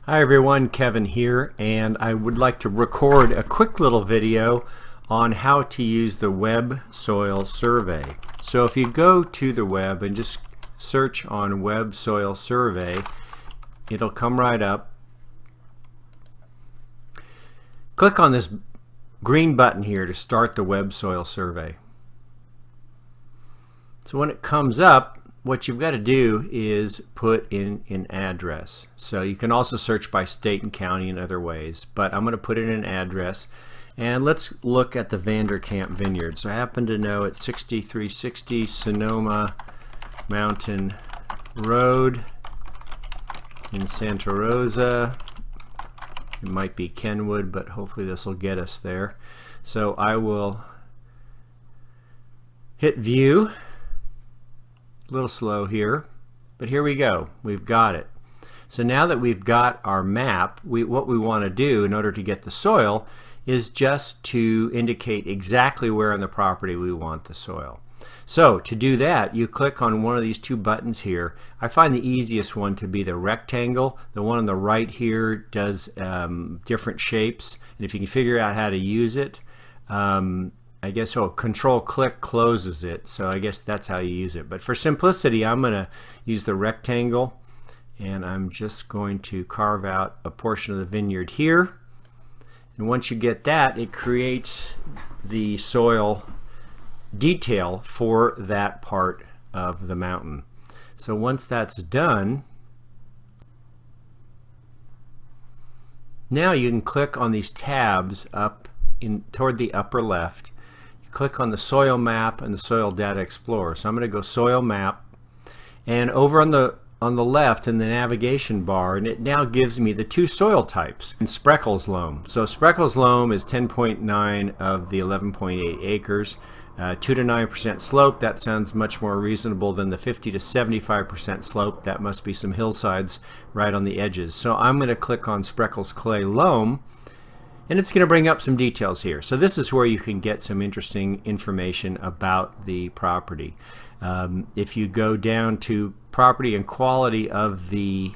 Hi everyone, Kevin here, and I would like to record a quick little video on how to use the web soil survey. So if you go to the web and just search on web soil survey, it'll come right up. Click on this green button here to start the web soil survey. So when it comes up, what you've got to do is put in an address. So you can also search by state and county in other ways, but I'm going to put in an address. And let's look at the Vanderkamp Vineyard. So I happen to know it's 6360 Sonoma Mountain Road in Santa Rosa. It might be Kenwood, but hopefully this will get us there. So I will hit view. A little slow here, but here we go. We've got it. So now that we've got our map, what we want to do in order to get the soil is just to indicate exactly where on the property we want the soil. So to do that, you click on one of these two buttons here. I find the easiest one to be the rectangle. The one on the right here does different shapes, and if you can figure out how to use it, I guess control click closes it, so I guess that's how you use it. But for simplicity, I'm going to use the rectangle, and I'm just going to carve out a portion of the vineyard here. And once you get that, it creates the soil detail for that part of the mountain. So once that's done, now you can click on these tabs up toward the upper left. Click on the soil map and the soil data explorer. So I'm going to go soil map, and over on the left in the navigation bar, and it now gives me the two soil types in Spreckles loam. So Spreckles loam is 10.9 of the 11.8 acres, 2 to 9% slope. That sounds much more reasonable than the 50 to 75% slope. That must be some hillsides right on the edges. So I'm going to click on Spreckles clay loam, and it's going to bring up some details here. So this is where you can get some interesting information about the property. If you go down to property and quality of the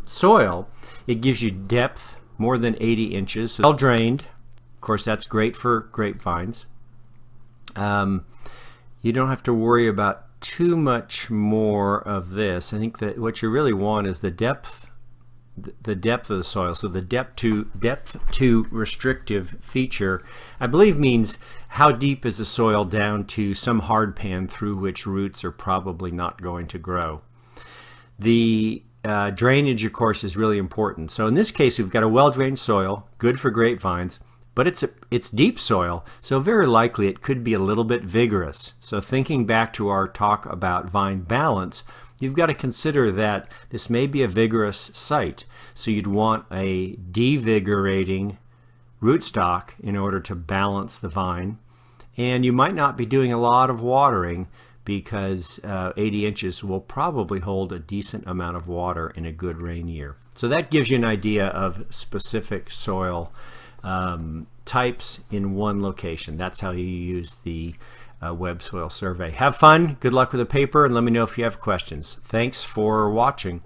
soil, it gives you depth more than 80 inches. So well drained. Of course, that's great for grapevines. You don't have to worry about too much more of this. I think that what you really want is the depth of the soil. So the depth to restrictive feature, I believe, means how deep is the soil down to some hard pan through which roots are probably not going to grow. The drainage, of course, is really important. So in this case, we've got a well-drained soil, good for grapevines, but it's deep soil, so very likely it could be a little bit vigorous. So thinking back to our talk about vine balance, you've got to consider that this may be a vigorous site. So you'd want a devigorating rootstock in order to balance the vine. And you might not be doing a lot of watering because 80 inches will probably hold a decent amount of water in a good rain year. So that gives you an idea of specific soil types in one location. That's how you use the web soil survey. Have fun, good luck with the paper, and let me know if you have questions. Thanks for watching.